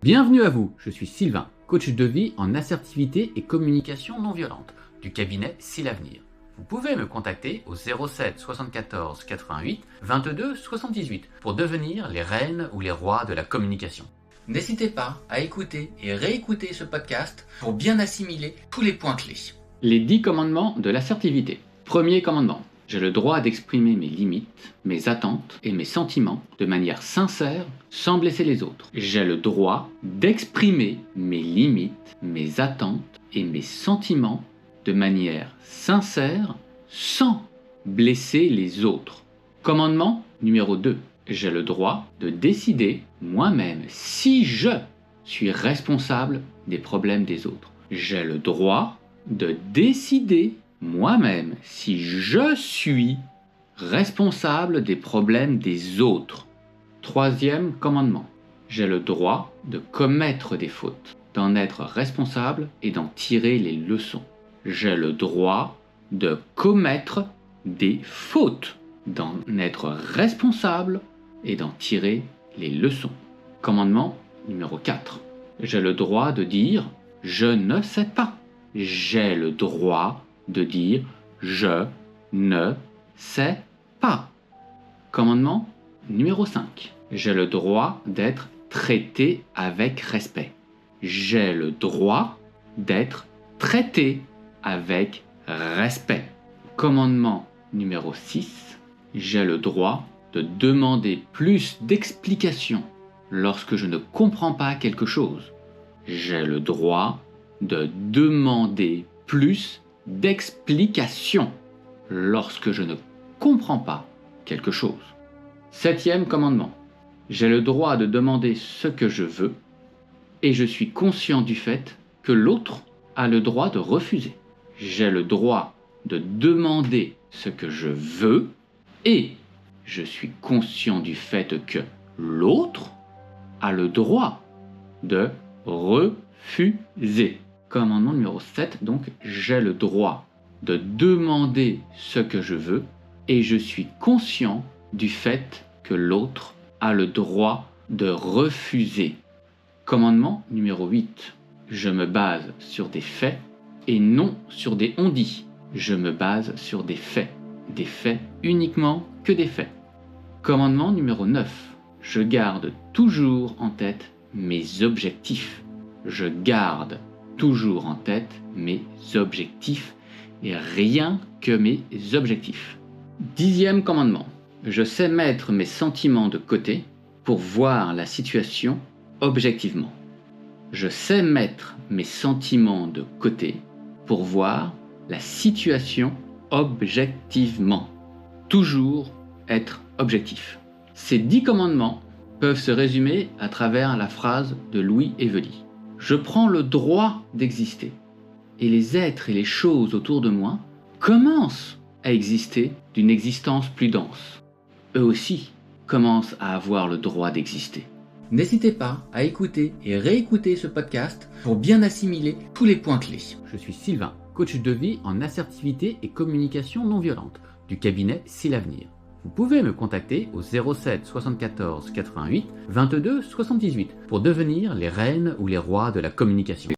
Bienvenue à vous, je suis Sylvain, coach de vie en assertivité et communication non violente du cabinet Si l'Avenir. Vous pouvez me contacter au 07 74 88 22 78 pour devenir les reines ou les rois de la communication. N'hésitez pas à écouter et réécouter ce podcast pour bien assimiler tous les points clés. Les 10 commandements de l'assertivité. Premier commandement. J'ai le droit d'exprimer mes limites, mes attentes et mes sentiments de manière sincère sans blesser les autres. J'ai le droit d'exprimer mes limites, mes attentes et mes sentiments de manière sincère sans blesser les autres. Commandement numéro 2. J'ai le droit de décider moi-même si je suis responsable des problèmes des autres. J'ai le droit de décider moi-même si je suis responsable des problèmes des autres. Troisième commandement. J'ai le droit de commettre des fautes, d'en être responsable et d'en tirer les leçons. J'ai le droit de commettre des fautes, d'en être responsable et d'en tirer les leçons. Commandement numéro 4. J'ai le droit de dire « je ne sais pas ». J'ai le droit de dire « je ne sais pas ». Commandement numéro 5. J'ai le droit d'être traité avec respect. J'ai le droit d'être traité avec respect. Commandement numéro 6. J'ai le droit de demander plus d'explications lorsque je ne comprends pas quelque chose. J'ai le droit de demander plus d'explications lorsque je ne comprends pas quelque chose. Septième commandement. J'ai le droit de demander ce que je veux et je suis conscient du fait que l'autre a le droit de refuser. J'ai le droit de demander ce que je veux et je suis conscient du fait que l'autre a le droit de refuser. Commandement numéro 7, donc, j'ai le droit de demander ce que je veux et je suis conscient du fait que l'autre a le droit de refuser. Commandement numéro 8, je me base sur des faits et non sur des on-dit. Je me base sur des faits uniquement que des faits. Commandement numéro 9, je garde toujours en tête mes objectifs. Je garde toujours en tête mes objectifs et rien que mes objectifs. 10e commandement. Je sais mettre mes sentiments de côté pour voir la situation objectivement. Je sais mettre mes sentiments de côté pour voir la situation objectivement. Toujours être objectif. Ces 10 commandements peuvent se résumer à travers la phrase de Louis Evely. Je prends le droit d'exister et les êtres et les choses autour de moi commencent à exister d'une existence plus dense. Eux aussi commencent à avoir le droit d'exister. N'hésitez pas à écouter et réécouter ce podcast pour bien assimiler tous les points clés. Je suis Sylvain, coach de vie en assertivité et communication non violente du cabinet Si l'Avenir. Vous pouvez me contacter au 07 74 88 22 78 pour devenir les reines ou les rois de la communication.